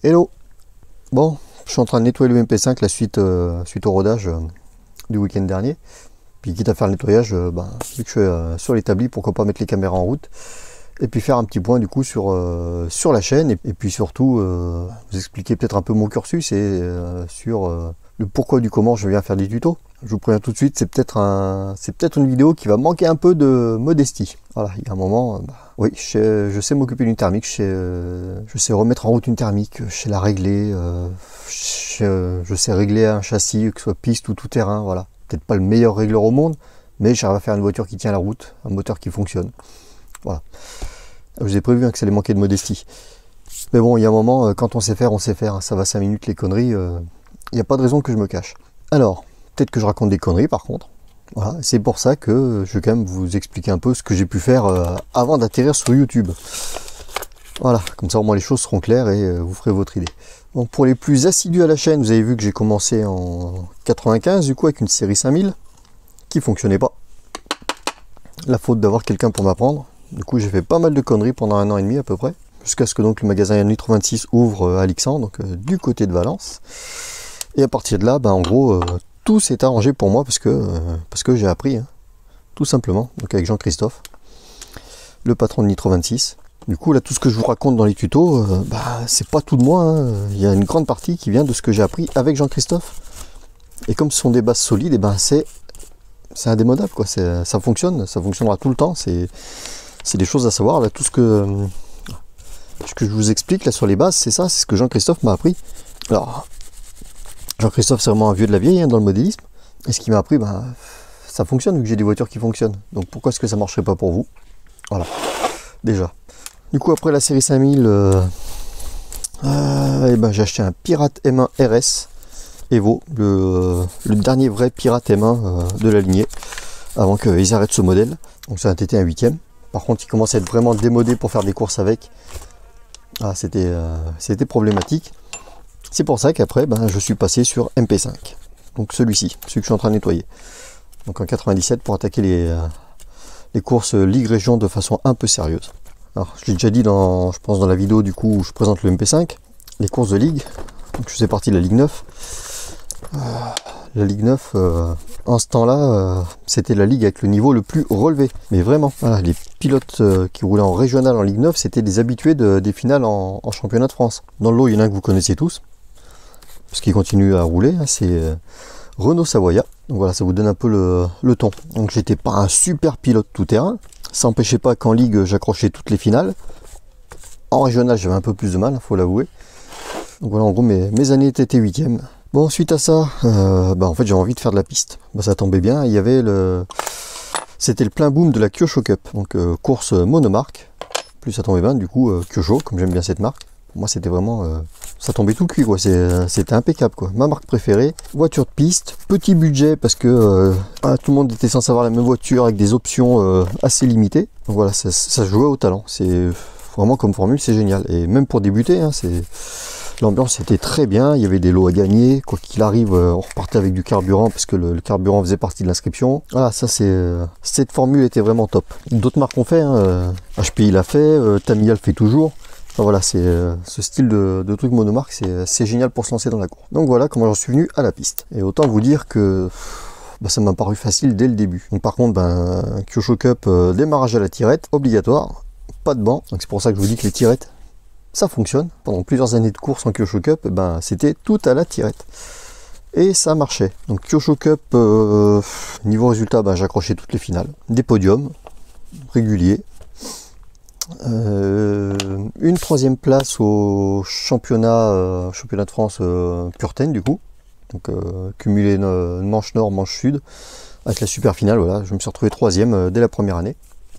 Hello. Bon, je suis en train de nettoyer le MP5 la suite au rodage du week-end dernier. Puis quitte à faire le nettoyage, vu que je suis sur l'établi, pourquoi pas mettre les caméras en route. Et puis faire un petit point du coup sur la chaîne. Et puis surtout, vous expliquer peut-être un peu mon cursus et sur le pourquoi du comment je viens faire des tutos. Je vous préviens tout de suite, c'est peut-être une vidéo qui va manquer un peu de modestie. Voilà, il y a un moment, oui, je sais m'occuper d'une thermique, je sais remettre en route une thermique, je sais la régler, je sais régler un châssis, que ce soit piste ou tout terrain, voilà. Peut-être pas le meilleur régleur au monde, mais j'arrive à faire une voiture qui tient la route, un moteur qui fonctionne. Voilà. Je vous ai prévu que ça allait manquer de modestie. Mais bon, il y a un moment, quand on sait faire, ça va 5 minutes les conneries, il n'y a pas de raison que je me cache. Alors, peut-être que je raconte des conneries par contre. Voilà, c'est pour ça que je vais quand même vous expliquer un peu ce que j'ai pu faire avant d'atterrir sur YouTube. Voilà, comme ça au moins les choses seront claires et vous ferez votre idée. Donc pour les plus assidus à la chaîne, vous avez vu que j'ai commencé en 95 du coup avec une série 5000 qui fonctionnait pas. La faute d'avoir quelqu'un pour m'apprendre. Du coup j'ai fait pas mal de conneries pendant 1 an et demi à peu près. Jusqu'à ce que donc le magasin Nitro 26 ouvre à Lixan, donc du côté de Valence. Et à partir de là, en gros, tout s'est arrangé pour moi parce que j'ai appris, hein, tout simplement. Donc avec Jean-Christophe, le patron de Nitro 26. Du coup, là, tout ce que je vous raconte dans les tutos, c'est pas tout de moi. Hein. Il y a une grande partie qui vient de ce que j'ai appris avec Jean-Christophe. Et comme ce sont des bases solides, c'est indémodable, quoi. Ça fonctionne, ça fonctionnera tout le temps. C'est des choses à savoir. Là, tout ce que je vous explique là sur les bases, c'est ça, c'est ce que Jean-Christophe m'a appris. Alors, Jean-Christophe, c'est vraiment un vieux de la vieille dans le modélisme. Et ce qu'il m'a appris, ça fonctionne vu que j'ai des voitures qui fonctionnent. Donc pourquoi est-ce que ça ne marcherait pas pour vous? Voilà, déjà. Du coup, après la série 5000, j'ai acheté un Pirate M1 RS Evo, le dernier vrai Pirate M1 de la lignée, avant qu'ils arrêtent ce modèle. Donc c'est un TT 1 8e. Par contre, il commence à être vraiment démodé pour faire des courses avec. Ah, c'était problématique. C'est pour ça qu'après, je suis passé sur MP5. Donc celui-ci, celui que je suis en train de nettoyer. Donc en 97 pour attaquer les courses Ligue Région de façon un peu sérieuse. Alors je l'ai déjà dit je pense dans la vidéo du coup où je présente le MP5, les courses de Ligue. Donc je faisais partie de la Ligue 9. La Ligue 9, en ce temps-là, c'était la ligue avec le niveau le plus relevé. Mais vraiment, voilà, les pilotes qui roulaient en régional en Ligue 9, c'était des habitués des finales en championnat de France. Dans le lot, il y en a un que vous connaissez tous, parce qu'il continue à rouler, hein, c'est Renault Savoia. Donc voilà, ça vous donne un peu le ton. Donc j'étais pas un super pilote tout terrain, ça n'empêchait pas qu'en Ligue, j'accrochais toutes les finales. En régional, j'avais un peu plus de mal, faut l'avouer. Donc voilà, en gros, mes années étaient 8e. Bon, suite à ça, en fait, j'ai envie de faire de la piste. Ça tombait bien, il y avait c'était le plein boom de la Kyosho Cup, donc course monomarque. Plus ça tombait bien, du coup, Kyosho, comme j'aime bien cette marque. Pour moi, c'était vraiment, ça tombait tout cuit, quoi. C'était impeccable, quoi. Ma marque préférée, voiture de piste, petit budget parce que tout le monde était censé avoir la même voiture avec des options assez limitées. Donc voilà, ça se jouait au talent. C'est vraiment comme formule, c'est génial. Et même pour débuter, hein, l'ambiance était très bien, il y avait des lots à gagner, quoi qu'il arrive, on repartait avec du carburant parce que le carburant faisait partie de l'inscription. Voilà, cette formule était vraiment top. D'autres marques ont fait, hein, HPI l'a fait, Tamiya le fait toujours. Enfin, voilà, ce style de truc monomarque, c'est génial pour se lancer dans la course. Donc voilà comment j'en suis venu à la piste. Et autant vous dire que ça m'a paru facile dès le début. Donc par contre, Kyosho Cup, démarrage à la tirette, obligatoire, pas de banc. Donc c'est pour ça que je vous dis que les tirettes, ça fonctionne. Pendant plusieurs années de course en Kyosho Cup, c'était tout à la tirette. Et ça marchait. Donc Kyosho Cup, niveau résultat, j'accrochais toutes les finales. Des podiums réguliers. Une 3e place au championnat de France Purten du coup. Donc cumulé manche nord, manche sud. Avec la super finale, voilà. Je me suis retrouvé 3e dès la première année.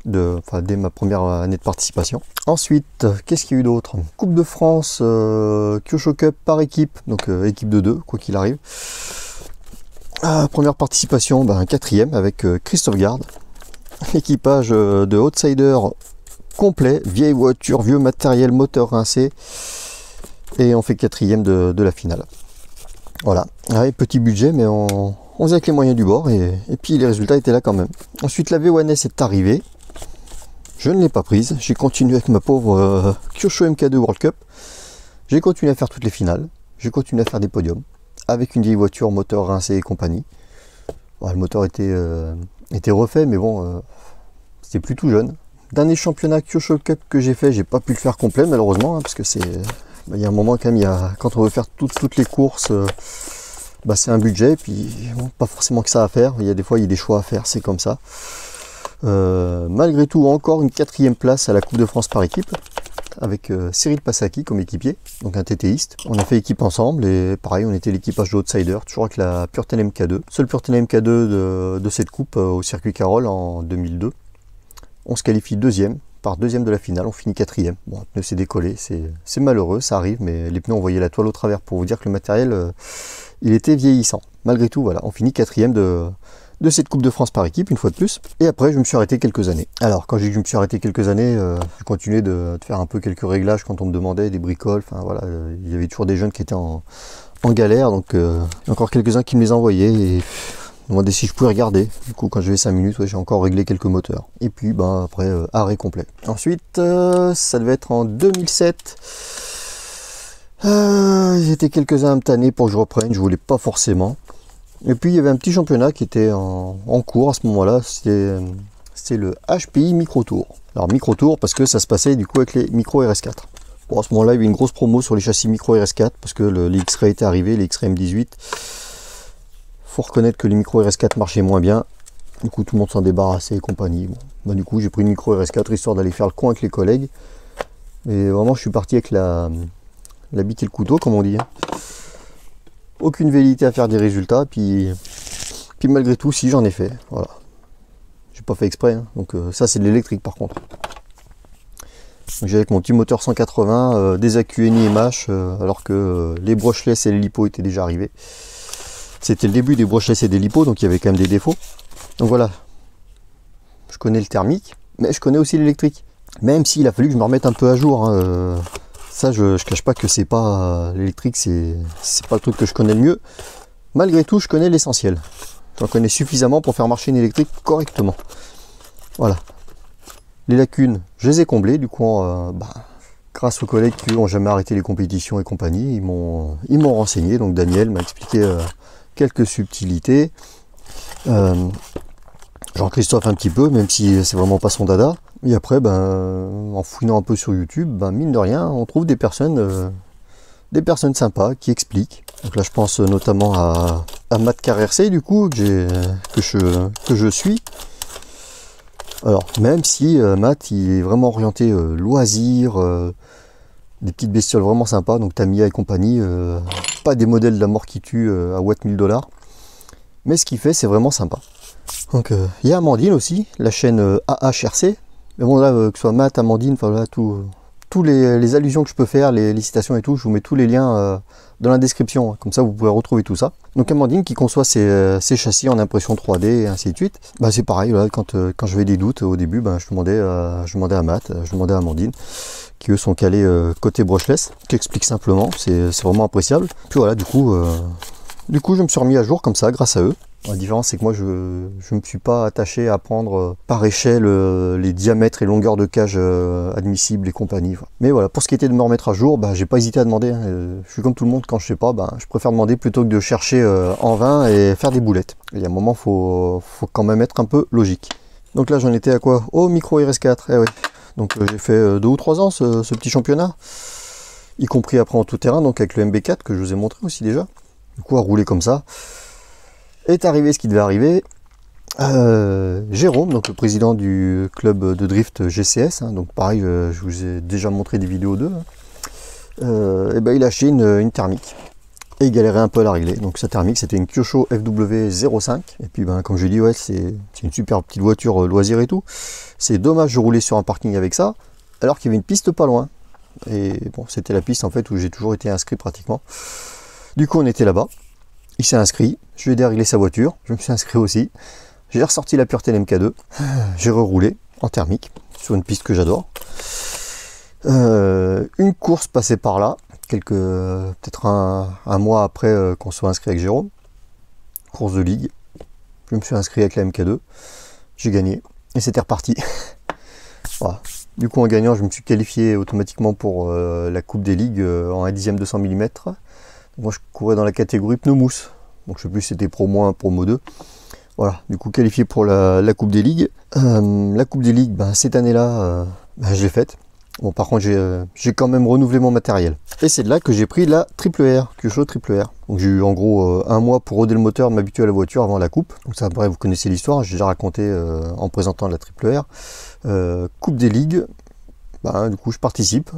Dès ma première année de participation. Ensuite, qu'est-ce qu'il y a eu d'autre? Coupe de France, Kyosho Cup par équipe, donc équipe de 2, quoi qu'il arrive. Première participation, 4e avec Christophe Garde. Équipage de outsider complet, vieille voiture, vieux matériel, moteur rincé. Et on fait 4e de la finale. Voilà, petit budget, mais on faisait avec les moyens du bord, et puis les résultats étaient là quand même. Ensuite, la V1S est arrivée. Je ne l'ai pas prise, j'ai continué avec ma pauvre Kyosho MK2 World Cup. J'ai continué à faire toutes les finales, j'ai continué à faire des podiums, avec une vieille voiture, moteur rincé et compagnie. Bon, le moteur était refait, mais bon, c'était plus tout jeune. Dernier championnat Kyosho Cup que j'ai fait, j'ai pas pu le faire complet malheureusement, hein, parce que il y a un moment quand même, quand on veut faire toutes les courses, c'est un budget, puis bon, pas forcément que ça à faire. Il y a des fois il y a des choix à faire, c'est comme ça. Malgré tout, encore une 4e place à la Coupe de France par équipe, avec Cyril Passaki comme équipier, donc un TTiste. On a fait équipe ensemble et pareil, on était l'équipage de Outsider, toujours avec la Purten MK2. Seule Purten MK2 de cette coupe au circuit Carole en 2002. On se qualifie deuxième, par deuxième de la finale, on finit 4e. Bon, le pneu s'est décollé, c'est malheureux, ça arrive, mais les pneus, on voyait la toile au travers pour vous dire que le matériel, il était vieillissant. Malgré tout, voilà, on finit 4e de cette Coupe de France par équipe, une fois de plus. Et après, je me suis arrêté quelques années. Alors, quand j'ai dit que je me suis arrêté quelques années, je continuais de faire un peu quelques réglages quand on me demandait, des bricoles, enfin voilà, il y avait toujours des jeunes qui étaient en galère, donc il y a encore quelques-uns qui me les envoyaient et demandé si je pouvais regarder. Du coup, quand j'avais 5 minutes, ouais, j'ai encore réglé quelques moteurs. Et puis, après, arrêt complet. Ensuite, ça devait être en 2007. J'étais quelques-uns à me tanner pour que je reprenne. Je voulais pas forcément. Et puis, il y avait un petit championnat qui était en cours à ce moment-là. C'était le HPI Micro Tour. Alors, Micro Tour parce que ça se passait du coup avec les Micro RS4. Bon, à ce moment-là, il y avait une grosse promo sur les châssis Micro RS4 parce que les X-Ray étaient arrivés, les X-Ray M18. Faut reconnaître que les micros RS4 marchaient moins bien. Du coup, tout le monde s'en débarrassait et compagnie. Bon, du coup, j'ai pris une micro RS4 histoire d'aller faire le coin avec les collègues. Et vraiment, je suis parti avec la bite et le couteau, comme on dit. Aucune velléité à faire des résultats. Puis malgré tout, si j'en ai fait. Voilà. J'ai pas fait exprès. Hein. Donc, ça, c'est de l'électrique par contre. J'ai avec mon petit moteur 180, des accus Eni et MH, alors que les brushless et les lipos étaient déjà arrivés. C'était le début des brushless et des lipos, donc il y avait quand même des défauts. Donc voilà, je connais le thermique, mais je connais aussi l'électrique. Même s'il a fallu que je me remette un peu à jour. Hein. Ça, je cache pas que c'est pas l'électrique, c'est pas le truc que je connais le mieux. Malgré tout, je connais l'essentiel. J'en connais suffisamment pour faire marcher une électrique correctement. Voilà. Les lacunes, je les ai comblées, du coup, grâce aux collègues qui n'ont jamais arrêté les compétitions et compagnie, ils m'ont renseigné. Donc Daniel m'a expliqué quelques subtilités. Jean-Christophe un petit peu, même si c'est vraiment pas son dada. Et après, en fouinant un peu sur YouTube, mine de rien, on trouve des personnes sympas qui expliquent. Donc là, je pense notamment à Matt RC, du coup, que je suis. Alors, même si Matt, il est vraiment orienté loisirs, des petites bestioles vraiment sympas, donc Tamiya et compagnie, pas des modèles de la mort qui tue à Watt 1000 $. Mais ce qu'il fait, c'est vraiment sympa. Donc, il y a Amandine aussi, la chaîne AHRC. Mais bon, là, que ce soit Matt, Amandine, enfin là, tous les allusions que je peux faire, les citations et tout, je vous mets tous les liens dans la description. Comme ça, vous pouvez retrouver tout ça. Donc, Amandine qui conçoit ses châssis en impression 3D et ainsi de suite. C'est pareil, là, quand j'avais des doutes au début, je demandais à Matt, je demandais à Amandine, qui eux sont calés côté brushless, qui explique simplement, c'est vraiment appréciable. Puis voilà, du coup, je me suis remis à jour comme ça, grâce à eux. La différence, c'est que moi, je ne me suis pas attaché à prendre par échelle les diamètres et longueurs de cage admissibles et compagnie. Mais voilà, pour ce qui était de me remettre à jour, j'ai pas hésité à demander. Je suis comme tout le monde, quand je sais pas, je préfère demander plutôt que de chercher en vain et faire des boulettes. Il y a un moment, faut quand même être un peu logique. Donc là, j'en étais à quoi? Oh, micro RS4, eh oui. Donc j'ai fait 2 ou 3 ans ce petit championnat, y compris après en tout terrain, donc avec le MB4 que je vous ai montré aussi déjà. Du coup, à rouler comme ça. Est arrivé ce qui devait arriver. Jérôme, donc le président du club de drift GCS, donc pareil, je vous ai déjà montré des vidéos d'eux, il a acheté une thermique et il galérait un peu à la régler. Donc sa thermique, c'était une Kyosho FW05, et puis comme je dis, ouais, c'est une super petite voiture loisir et tout. C'est dommage de rouler sur un parking avec ça alors qu'il y avait une piste pas loin, et bon, c'était la piste en fait où j'ai toujours été inscrit pratiquement. Du coup, on était là-bas. Il s'est inscrit, je lui ai déréglé sa voiture, je me suis inscrit aussi. J'ai ressorti la Purten MK2, j'ai reroulé en thermique sur une piste que j'adore. Une course passée par là, peut-être un mois après qu'on soit inscrit avec Jérôme. Course de ligue. Je me suis inscrit avec la MK2, j'ai gagné et c'était reparti. Voilà. Du coup en gagnant, je me suis qualifié automatiquement pour la Coupe des Ligues en 1/10 200 mm. Moi je courais dans la catégorie pneus mousse. Donc je sais plus si c'était Promo 1, Promo 2. Voilà, du coup qualifié pour la Coupe des Ligues. La Coupe des Ligues, cette année-là, je l'ai faite. Bon, par contre, j'ai quand même renouvelé mon matériel. Et c'est de là que j'ai pris la Triple R, Kyosho Triple R. Donc j'ai eu en gros un mois pour roder le moteur, m'habituer à la voiture avant la coupe. Donc ça, après, vous connaissez l'histoire, j'ai déjà raconté en présentant la Triple R. Coupe des Ligues, du coup je participe,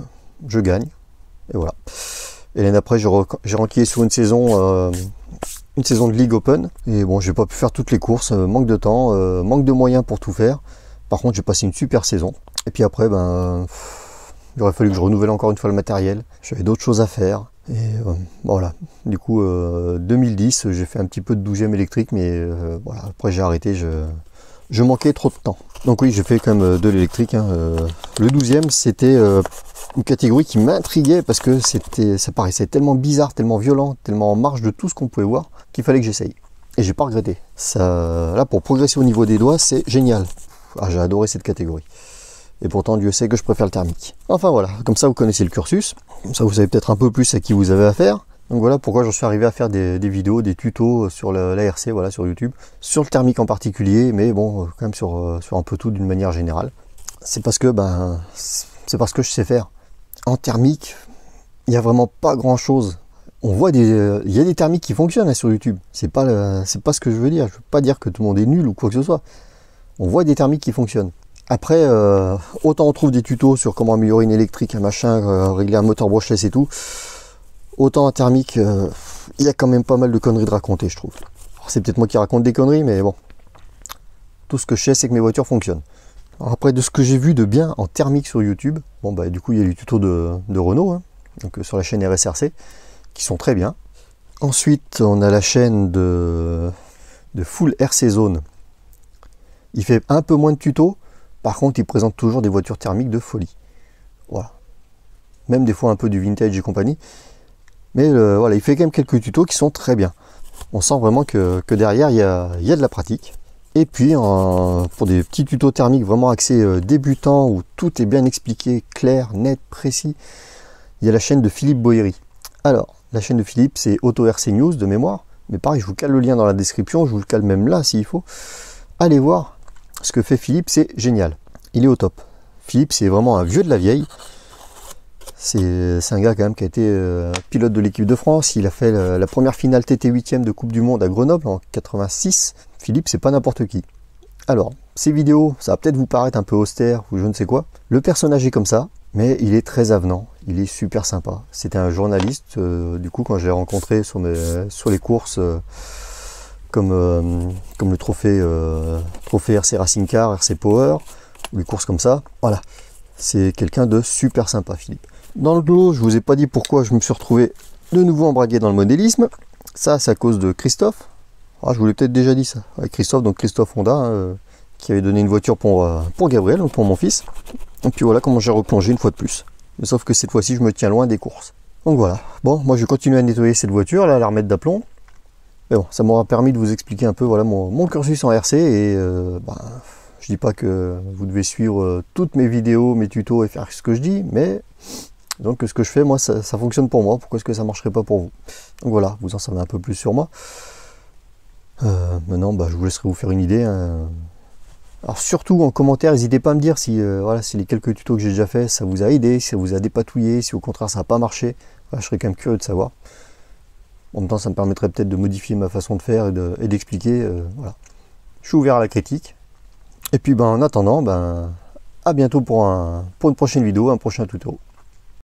je gagne, et voilà. Et l'année après, j'ai renquillé sur une saison de Ligue Open. Et bon, j'ai pas pu faire toutes les courses, manque de temps, manque de moyens pour tout faire. Par contre, j'ai passé une super saison. Et puis après, il aurait fallu que je renouvelle encore une fois le matériel. J'avais d'autres choses à faire. Et voilà. Du coup, 2010, j'ai fait un petit peu de 12e électrique, mais voilà. Après, j'ai arrêté. Je manquais trop de temps. Donc oui, j'ai fait quand même de l'électrique. Le 12e, c'était une catégorie qui m'intriguait parce que ça paraissait tellement bizarre, tellement violent, tellement en marge de tout ce qu'on pouvait voir qu'il fallait que j'essaye. Et j'ai pas regretté. Ça, là, pour progresser au niveau des doigts, c'est génial. J'ai adoré cette catégorie. Et pourtant, Dieu sait que je préfère le thermique. Enfin voilà, comme ça vous connaissez le cursus. Comme ça vous savez peut-être un peu plus à qui vous avez affaire. Donc voilà pourquoi j'en suis arrivé à faire des vidéos, des tutos sur l'ARC, voilà, sur YouTube. Sur le thermique en particulier, mais bon, quand même sur un peu tout d'une manière générale. C'est parce que je sais faire. En thermique, il n'y a vraiment pas grand chose. On voit il y a des thermiques qui fonctionnent sur YouTube. C'est pas ce que je veux dire. Je veux pas dire que tout le monde est nul ou quoi que ce soit. On voit des thermiques qui fonctionnent. Après, autant on trouve des tutos sur comment améliorer une électrique, un machin, régler un moteur brushless et tout. Autant en thermique, il y a quand même pas mal de conneries de raconter, je trouve. C'est peut-être moi qui raconte des conneries, mais bon. Tout ce que je sais, c'est que mes voitures fonctionnent. Alors après, de ce que j'ai vu de bien en thermique sur YouTube, du coup, il y a les tutos de Renault, donc sur la chaîne RSRC, qui sont très bien. Ensuite, on a la chaîne de Full RC Zone. Il fait un peu moins de tutos, par contre, il présente toujours des voitures thermiques de folie. Voilà. Même des fois un peu du vintage et compagnie. Mais voilà, il fait quand même quelques tutos qui sont très bien. On sent vraiment que derrière, il y a de la pratique. Et puis, pour des petits tutos thermiques vraiment axés débutants, où tout est bien expliqué, clair, net, précis, il y a la chaîne de Philippe Boéry. Alors, la chaîne de Philippe, c'est Auto RC News de mémoire. Mais pareil, je vous cale le lien dans la description, je vous le cale même là s'il faut. Allez voir ce que fait Philippe, c'est génial. Il est au top. Philippe, c'est vraiment un vieux de la vieille. C'est un gars quand même qui a été pilote de l'équipe de France. Il a fait la première finale TT 8e de Coupe du Monde à Grenoble en 86. Philippe, c'est pas n'importe qui. Alors, ces vidéos, ça va peut-être vous paraître un peu austère ou je ne sais quoi. Le personnage est comme ça, mais il est très avenant. Il est super sympa. C'était un journaliste, du coup, quand je l'ai rencontré sur les courses, comme le trophée RC Racing Car, RC Power, ou les courses comme ça. Voilà, c'est quelqu'un de super sympa, Philippe. Dans le lot, je vous ai pas dit pourquoi je me suis retrouvé de nouveau embragué dans le modélisme. Ça, c'est à cause de Christophe. Je vous l'ai peut-être déjà dit ça. Avec Christophe, donc Christophe Honda, qui avait donné une voiture pour Gabriel, donc pour mon fils. Et puis voilà comment j'ai replongé une fois de plus. Mais sauf que cette fois-ci, je me tiens loin des courses. Donc voilà. Bon, moi je vais continuer à nettoyer cette voiture, là, à la remettre d'aplomb. Mais bon, ça m'aura permis de vous expliquer un peu voilà, mon cursus en RC. Et je dis pas que vous devez suivre toutes mes vidéos, mes tutos et faire ce que je dis, mais donc ce que je fais, moi, ça fonctionne pour moi. Pourquoi est-ce que ça marcherait pas pour vous? Donc voilà, vous en savez un peu plus sur moi. Maintenant, je vous laisserai vous faire une idée. Alors surtout en commentaire, n'hésitez pas à me dire si, si les quelques tutos que j'ai déjà fait, ça vous a aidé, si ça vous a dépatouillé, si au contraire ça n'a pas marché. Je serais quand même curieux de savoir. En même temps, ça me permettrait peut-être de modifier ma façon de faire et d'expliquer. Voilà. Je suis ouvert à la critique. Et puis en attendant, à bientôt pour une prochaine vidéo, un prochain tuto.